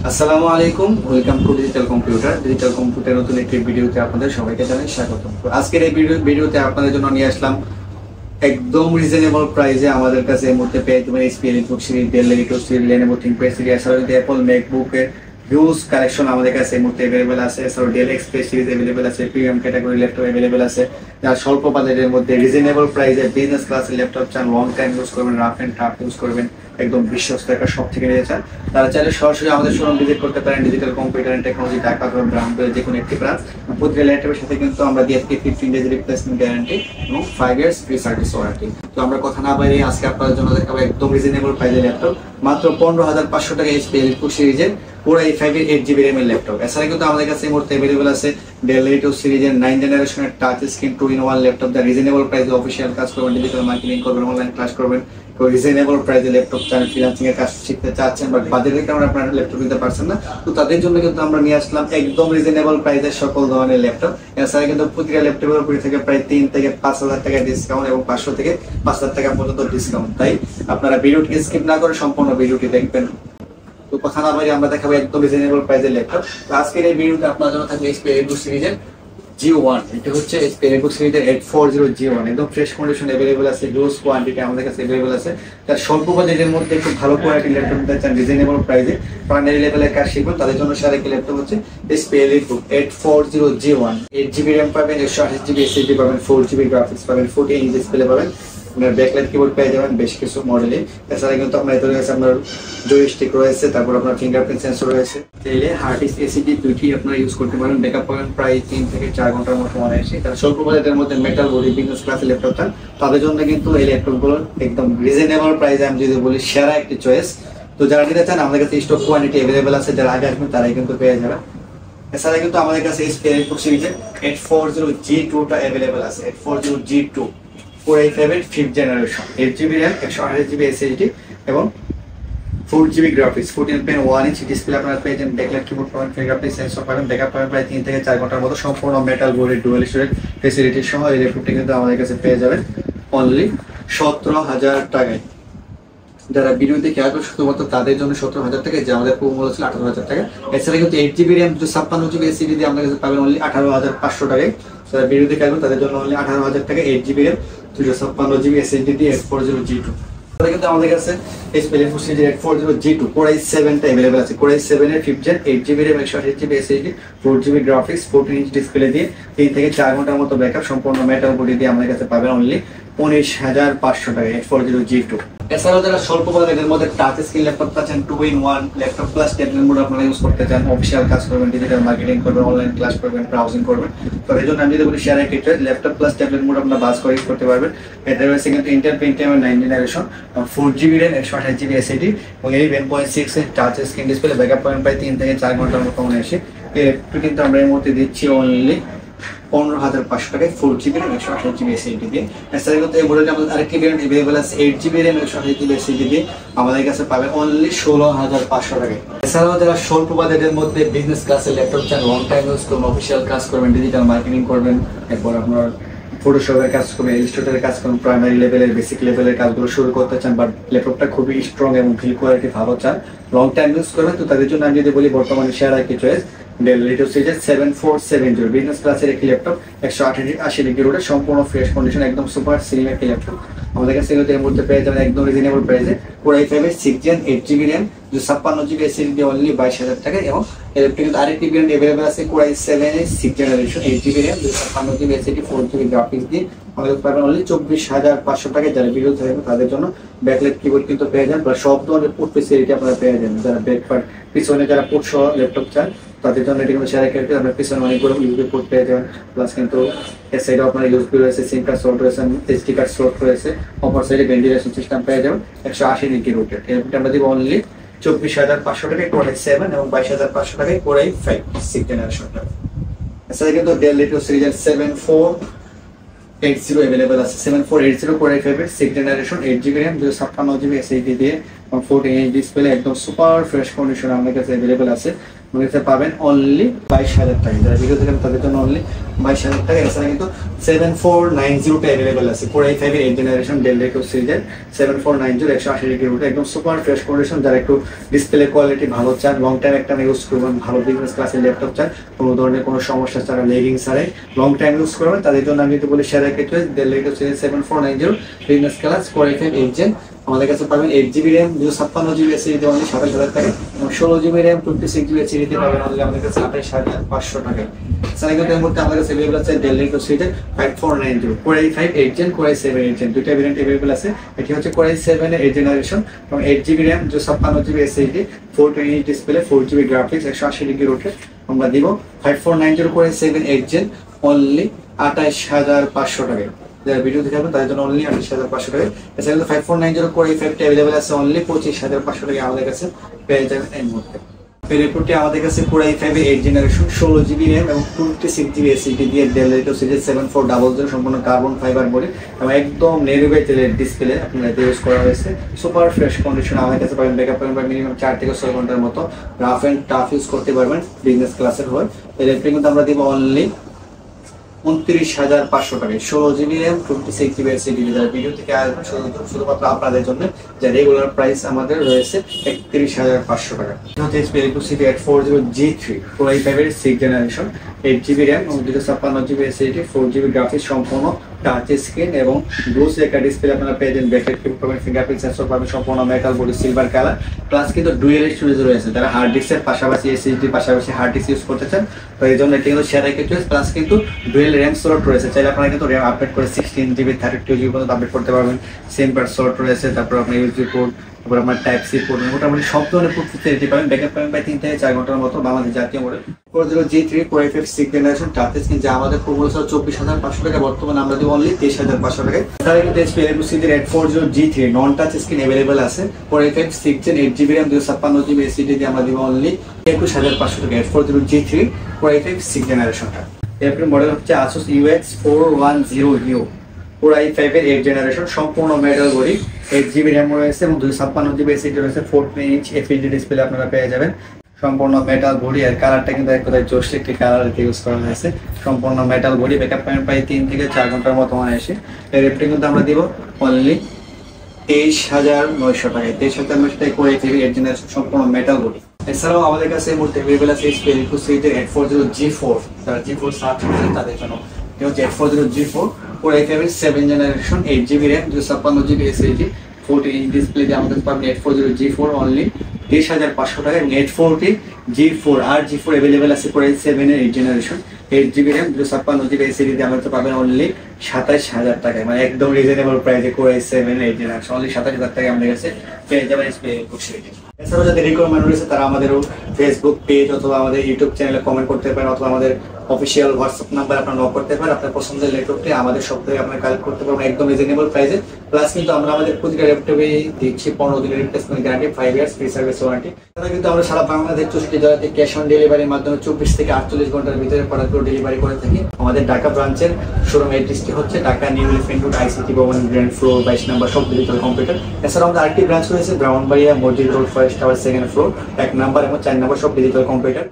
আসসালামু আলাইকুম, welcome to digital computer. Digital computer নতুন একটি ভিডিওতে আপনাদের সবাইকে জানাই স্বাগতম। তো আজকের এই ভিডিওতে আপনাদের জন্য নিয়ে আসলাম একদম রিজনেবল প্রাইসে আমাদের কাছে এই মুহূর্তে পেয়ে যাবেন HP EliteBook series, Dell EliteBook series, Lenovo ThinkPad series, এছাড়াও যদি অ্যাপল ম্যাকবুকের হিউজ কালেকশন আমাদের কাছে এই মুহূর্তে অ্যাভেলেবেল আছে। এছাড়াও ডেল এক্সপ্রেস সিরিজ অ্যাভেলেবেল আছে, প্রিমিয়াম ক্যাটাগরি ল্যাপটপ অ্যাভেলেবেল আছে, যারা স্বল্প বাজেটের মধ্যে রিজনেবল প্রাইসে বিজনেস ক্লাসের ল্যাপটপ চান, লং টাইম ইউজ করবেন, রাফ অ্যান্ড টাফ ইউজ করবেন, একদম বিশ্বস্ত একটা শপ থেকে নিয়ে চান, তারা চাইলে সরাসরি আমাদের শোরুম ভিজিট করতে পারেন। Digital computer and technology Dhaka অথবা ব্রাহ্মণবাড়িয়ার যে কোনো একটি ব্রাঞ্চ। প্রতিটা ল্যাপটপের সাথে কিন্তু আমরা দিয়ে থাকি 15 ডেজ রিপ্লেসমেন্ট গ্যারান্টি এবং 5 ইয়ার্স ফ্রি সার্ভিস ওয়ারেন্টি। তো আমরা কথা না বাড়িয়ে আজকে আপনাদের জন্য দেখাবো একদম রিজনেবল প্রাইসের ল্যাপটপ, মাত্র 15,500 টাকা এইচপি এলিটবুক সিরিজের পুরো i5 এর 8GB RAM এর ল্যাপটপ। এছাড়া কিন্তু আমাদের কাছে এই মুহূর্তে অ্যাভেলেবল আছে ডেল এলিটবুক সিরিজের 9 জেনারেশনের টাচ স্ক্রিন 2-in-1 ল্যাপটপ, যা রিজনেবল প্রাইসে অফিসিয়াল কাজ করবেন, ডিজিটাল মার্কেটিং করবেন, অনলাইন ক্লাস করবেন। তো রিজনেবল প্রাইসে ল্যাপটপ চান, ফ্রিল্যান্সিং এর কাজ শিখতে চাচ্ছেন বাট বাজেটের কারণে আপনারা ল্যাপটপ নিতে পারছেন না, তো তাদের জন্য কিন্তু আমরা নিয়ে আসলাম একদম রিজনেবল প্রাইসে সকল ধরনের ল্যাপটপ। এছাড়া কিন্তু প্রতিটা ল্যাপটপের উপরে থেকে প্রায় 3 থেকে 5,000 টাকা ডিসকাউন্ট এবং 500 থেকে 5,000 টাকা পর্যন্ত ডিসকাউন্ট। তাই আপনারা ভিডিওটি স্কিপ না করে সম্পূর্ণ ভিডিওটি দেখবেন। তো কথা না বলে আমরা দেখাবো একদম রিজনেবল প্রাইসের ল্যাপটপ। আজকের এই ভিডিওতে আপনার জন্য থাকবে এইচপি এলিটবুক সিরিজের G1। এটা হচ্ছে এইচপি এলিটবুক সিরিজের 840 G1, একদম ফ্রেশ কন্ডিশন अवेलेबल আছে, হিউজ কোয়ান্টিটি আমাদের কাছে अवेलेबल আছে। তার স্বল্প বাজেটের মধ্যে একটু ভালো কোয়ালিটির ল্যাপটপ নিতে চান রিজনেবল প্রাইসে, প্রাইমারি লেভেলের কাজ শিখবেন, তাদের জন্য সেরা একটি ল্যাপটপ হচ্ছে HP EliteBook 840 G1। 8GB RAM পাবেন, 128GB SSD পাবেন, 4GB গ্রাফিক্স পাবেন, 14 ইঞ্চ ডিসপ্লে পাবেন, ব্যাকলাইট কিবোর্ড পেয়ে যাবেন বেশ কিছু মডেলে। এছাড়া কিন্তু আপনার এদের কাছে আপনার জয়স্টিক রয়েছে, তারপর আপনার ফিঙ্গারপ্রিন্ট সেন্সর রয়েছে। চাইলে হার্ড ডিস্ক এসএসডি দুইটি আপনারা ইউজ করতে পারেন। ব্যাকআপ পাবেন প্রায় 3 থেকে 4 ঘন্টার মতো মনে আসে। তারা স্বল্প বাজেটের মধ্যে মেটাল বডি বিজনেস ক্লাসের ল্যাপটপ চান, তাদের জন্য কিন্তু এই ল্যাপটপগুলো একদম রিজনেবল প্রাইসে আমি যদি বলি সেরা একটি চয়েস। তো যারা নিতে চান আমাদের কাছে স্টক কোয়ান্টিটি অ্যাভেলেবেল আছে, যারা আগে আসবেন তারাই কিন্তু পেয়ে যাবেন। এছাড়া কিন্তু আমাদের কাছে এইচপি এলিটবুক সিরিজের 840 G2 টা অ্যাভেলেবেল আছে। 840 G2 পুরো i5 এর 5th generation, 8GB RAM, 128GB SSD এবং 4GB গ্রাফিক্স, 14.1 ইঞ্চ ডিসপ্লে আপনারা পেয়ে যাবেন, ব্যাকলাইট কিবোর্ড পাবেন, ফিঙ্গারপ্রিন্ট সেন্সর পাবেন, ব্যাকআপ পাবেন প্রায় 3 থেকে 4 ঘন্টার মতো, সম্পূর্ণ metal body dual storage facility সহ এই ল্যাপটপটি কিন্তু আমাদের কাছে পেয়ে যাবেন অনলি 17,000 টাকায়। যারা ভিডিও দেখে আসবে শুধুমাত্র তাদের জন্য 17,000 টাকা, যে আমাদের পুরো মূল্য ছিল 18,000 টাকা। এছাড়া কিন্তু 8GB RAM 56GB SSD দিয়ে আমাদের কাছে পাবেন অনলি 18,500 টাকায়। যারা ভিডিও দেখে আসবেন তাদের জন্য অনলি 18,000 টাকা 8GB RAM 256GB SSD দিয়ে 840 G2। কিন্তু আমাদের কাছে এইচপি এলিটবুক সিরিজের 840 G2 Core i7 টা अवेलेबल আছে। Core i7 এর 5th gen, 8GB RAM, 128GB SSD, 4GB graphics, 14 inch display দিয়ে 3 থেকে 4 ঘন্টার মতো ব্যাকআপ, সম্পূর্ণ মেটাল বডি দিয়ে আমাদের কাছে পাবেন অনলি 19,500 টাকা 840 G2। এছাড়াও যারা স্বল্প বাজেটের মধ্যে টাচ স্ক্রিন ল্যাপটপ চাচ্ছেন, 2-in-1 laptop plus tablet mode আপনারা ইউজ করতে চান, অফিসিয়াল কাজ করবেন, ডিজিটাল মার্কেটিং করবেন, অনলাইন ক্লাস করবেন, ব্রাউজিং করবেন, তো এই জন্য আমি যদি বলি শেয়ার একটা ল্যাপটপ প্লাস ট্যাবলেট মোড আপনারা বাস করে ইউজ করতে পারবেন। এটা রয়েছে কিন্তু Intel Pentium 9 generation, 4GB RAM, 128GB SSD এবং 11.6 inch touch screen display, backup পাবেন প্রায় 3 থেকে 4 ঘন্টার মতো মনে আসে। এর কিন্তু আমরা এর মধ্যে দিচ্ছি অনলি 15,500 টাকায় 4GB RAM, 128GB SSD দিয়ে। এছাড়া কিন্তু এই মডেলটা আমাদের আরেকটি ভেরিয়েন্ট अवेलेबल আছে 8GB RAM, 128GB SSD দিয়ে আমাদের কাছে পাবেন অনলি 16,500 টাকায়। এছাড়াও যারা স্বল্প বাজেটের মধ্যে বিজনেস ক্লাসের ল্যাপটপ চান, লং টাইম ইউজ করবেন, অফিসিয়াল কাজ করবেন, ডিজিটাল মার্কেটিং করবেন, এরপর আপনার ফটোশপের কাজ করবেন, ইলাস্ট্রেটরের কাজ করবেন, প্রাইমারি লেভেলের বেসিক লেভেলের কাজগুলো শুরু করতে চান বাট ল্যাপটপটা খুবই স্ট্রং এবং বিল্ড কোয়ালিটি ভালো চান, লং টাইম ইউজ করবেন, তো তাদের জন্য আমি যদি বলি বর্তমানে সেরা একটি চয়েস ডেল এলিটবুক সিরিজের 7470 বিজনেস ক্লাসের একটি ল্যাপটপ, 180 ডিগ্রি রোডে, সম্পূর্ণ ফ্রেশ কন্ডিশন, একদম সুপার সিলিং একটি ল্যাপটপ আমাদের কাছে এর মধ্যে পেয়ে যাবেন একদম রিজনেবল প্রাইসে। Core i5 এর 6th gen, 8GB RAM, 56GB SSD দিয়ে অনলি 22,000 টাকা এবং ইলেকট্রিক আরেকটি ভেরিয়েন্ট अवेलेबल আছে Core i7 এর 6th generation, 8GB RAM, 56GB SSD, 4GB graphics দিয়ে আমাদের পাবেন অনলি 24,500 টাকায়। যারা ভিডিও থাকবে তাদের জন্য ব্যাকলাইট কিবোর্ড কিন্তু পেয়ে যান, বা সব ধরনের পোর্ট ফেসিলিটি আপনারা পেয়ে যাবেন। যারা ব্যাক পার্ট পিছনে যারা পোর্ট সহ ল্যাপটপ চান তাদের জন্য এটি কিন্তু সেরা একটা, আপনার পিছনে অনেকগুলো ইউএসবি পোর্ট পেয়ে যাবেন, প্লাস কিন্তু এর সাইডে আপনার ইউএসবি রয়েছে, সিম কার্ড স্লট রয়েছে, এসডি কার্ড স্লট রয়েছে, অপর সাইডে ভেন্টিলেশন সিস্টেম পেয়ে যাবেন 180 ডিগ্রি রোটেট। এরপর আমরা দিব অনলি 24,500 টাকায় Core i7 এবং 22,500 টাকায় Core i5 6th জেনারেশন। এছাড়া কিন্তু ডেল এলিটবুক সিরিজের 7480 अवेलेबल আছে। 7480 Core i5 এর 6th generation, 8GB RAM, 256GB SSD দিয়ে 14 ইঞ্চ ডিসপ্লে একদম সুপার ফ্রেশ কন্ডিশন আমাদের কাছে অ্যাভেলেবেল আছে। আমাদের কাছে পাবেন অনলি 22,000 টাকা। যারা ভিডিও দেখেন তাদের জন্য অনলি 22,000 টাকা। এছাড়া কিন্তু 7490 অ্যাভেলেবেল আছে। Core i5 এর 8th জেনারেশন ডেল রেকো সিরিজের 7490 180 ডিগ্রি রুটে একদম সুপার ফ্রেশ কন্ডিশন। যারা একটু ডিসপ্লে কোয়ালিটি ভালো চান, লং টাইম একটা ইউজ করবেন, ভালো বিজনেস ক্লাসের ল্যাপটপ চান, কোনো ধরনের কোনো সমস্যা ছাড়া, লেগিং ছাড়াই লং টাইম ইউজ করবেন, তাদের জন্য আমি তো বলি শেয়ার চয়েস ডেল রেকো series 7490 business class Core i5 8th gen. আমাদের কাছে পাবেন 8GB RAM 256GB SSD only 27,000 টাকা এবং 16GB র্যাম 26GB এসএসডি পাবেন অনলি আমাদের কাছে 28,500 টাকায়। এছাড়া কিন্তু এর মধ্যে আমাদের কাছে अवेलेबल আছে ডেল রেকো সিরিজের 5490 Core i5 8th gen Core i7 8th gen দুইটা ভেরিয়েন্ট अवेलेबल আছে। এটি হচ্ছে Core i7 এর 8th জেনারেশন এবং 8GB RAM 256GB SSD 420 inch display 4GB graphics 180 degree rotate আমরা দিব 5490 Core i7 8th gen only 28,500 টাকায়। যারা ভিডিও দেখাবেন তাদের জন্য অনলি 28,500 টাকা। এছাড়া 5490 Core i5 অ্যাভেলেবল আছে অনলি 25,500 টাকা আমাদের কাছে পেয়ে যাবেন এই মুহূর্তে। ল্যাপটপটি আমাদের কাছে Core i5 8th generation 16GB RAM এবং 26GB এসএসডি দিয়ে ডেল রেকো সিরিজ 7400 সম্পূর্ণ কার্বন ফাইবার বডি এবং একদম নেভিগেটেড ডিসপ্লে আপনারা ইউজ করা হয়েছে। সুপার ফ্রেশ কন্ডিশন আমাদের কাছে পাবেন। ব্যাকআপ পাবেন মিনিমাম 4 থেকে 6 ঘন্টার মতো। রাফ এন্ড টাফ ইউজ করতে পারবেন বিজনেস ক্লাসের হয়। এই ল্যাপটপটি কিন্তু আমরা দিব অনলি 29,500 টাকায় 16GB র্যাম 26GB এসএসডি। যারা ভিডিও থেকে আসবেন শুধুমাত্র আপনাদের জন্য, যা রেগুলার প্রাইস আমাদের রয়েছে 31,500 টাকা। হচ্ছে HP Lenovo C840G3 Core i5 এর 6th জেনারেশন 8GB র্যাম এবং 256GB এসএসডি 4GB গ্রাফিক্স সম্পূর্ণ টাচ স্ক্রিন এবং ব্লু একটা ডিসপ্লে আপনারা পেয়ে যাবেন। ব্যাকলাইট কিবোর্ড পাবেন, ফিঙ্গারপ্রিন্ট সেন্সর পাবেন, সম্পূর্ণ metal body silver colour plus কিন্তু ডুয়েল স্টোরেজ রয়েছে। যারা হার্ড ডিস্কের পাশাপাশি এসএসডি পাশাপাশি হার্ড ডিস্ক ইউজ করতে চান তো এই জন্য এটি কিন্তু শেয়ার চয়েস প্লাস কিন্তু ডুয়েল র্যাম স্লট রয়েছে। চাইলে আপনারা কিন্তু র্যাম আপডেট করে 16GB 32GB পর্যন্ত আপডেট করতে পারবেন। সেম পার স্লট রয়েছে, তারপর আপনার ইউএসবি পোর্ট, তারপর আপনার টাইপ সি পোর্ট, মোটামুটি সব ধরনের পোর্ট ফেসিলিটি পাবেন। ব্যাকআপ পাবেন প্রায় 3 থেকে 4 ঘন্টার মতো। বাংলাদেশ জাতীয় model 40G3 Core i5 6th generation touch screen যা আমাদের পূর্ব ছিল 24,500 টাকা, বর্তমানে আমরা দিব অনলি 23,500 টাকায়। তার কিন্তু HP Lenovo C840G3 non touch screen available আছে। Core i5 6th gen 8GB RAM 256GB SSD দিয়ে আমরা দিব অনলি 21,500 টাকা 840G3 Core i5 6th জেনারেশনটা। এর মডেল হচ্ছে Asus UX 410U Core i5 এর 8th জেনারেশন সম্পূর্ণ মেটাল বডি 8GB র্যাম রয়েছে এবং 256GB এসএসডি রয়েছে। 14 ইঞ্চ এফএইচডি ডিসপ্লে আপনারা পেয়ে যাবেন। সম্পূর্ণ মেটাল বডি আর কালারটা কিন্তু এক কথায় জোশ একটি কালার ইউজ করা হয়েছে। সম্পূর্ণ মেটাল বডি ব্যাকআপ পাবেন প্রায় 3 থেকে 4 ঘন্টার মতো মানে এসে। এর রেটটা কিন্তু আমরা দিব অনলি 23,900 টাকায় 23,900 টাকায় Core i5 8th জেনারেশন সম্পূর্ণ মেটাল বডি। এছাড়াও আমাদের কাছে এই মুহূর্তে अवेलेबल আছে HP Lenovo C840G4 যারা G4 সার্চ করেন তাদের জন্য। এটা হচ্ছে 840G4 Core i5 এর 7th generation 8GB RAM 256GB SSD 14 inch display দিয়ে আমাদের পাবেন 840G4 অনলি 23,500 টাকায়। 840G4 আর G4 अवेलेबल আছে Core i7 এর 8th generation 8GB RAM 256GB SSD দিয়ে আমাদের পাবেন অনলি 27,000 টাকায়, মানে একদম রিজনেবল প্রাইসে Core i7 এর 8th জেনারেশন অনলি 27,000 টাকায় আমাদের কাছে পেয়ে যাবেন HP Lenovo সিরিজ। এছাড়াও যাদের রিকোয়ারমেন্ট রয়েছে তারা আমাদেরও ফেসবুক পেজ অথবা আমাদের ইউটিউব চ্যানেলে কমেন্ট করতে পারেন অথবা আমাদের অফিসিয়াল হোয়াটসঅ্যাপ নাম্বার আপনারা নক করতে পারেন। আপনার পছন্দের ল্যাপটপটি আমাদের সব থেকে আপনারা কালেক্ট করতে পারবেন একদম রিজনেবল প্রাইসে। প্লাস কিন্তু আমরা আমাদের প্রতিটা ল্যাপটপে দিচ্ছি 15 দিনের replacement guarantee, 5 years free service warranty. তারা কিন্তু আমরা সারা বাংলাদেশ 64 জেলাতে ক্যাশ অন ডেলিভারির মাধ্যমে 24 থেকে 48 ঘন্টার ভিতরে প্রোডাক্টগুলো ডেলিভারি করে থাকি। আমাদের ঢাকা ব্রাঞ্চের শোরুম অ্যাড্রেসটি হচ্ছে Dhaka new elephant road ICT ভবন গ্রাউন্ড ফ্লোর 22 নম্বর সব ডিজিটাল কম্পিউটার। এছাড়াও আমাদের আরেকটি ব্রাঞ্চ রয়েছে ব্রাউনবাড়িয়া মসজিদ road 1st tower 2nd floor 1 নম্বর এবং 4 নম্বর সব ডিজিটাল কম্পিউটার।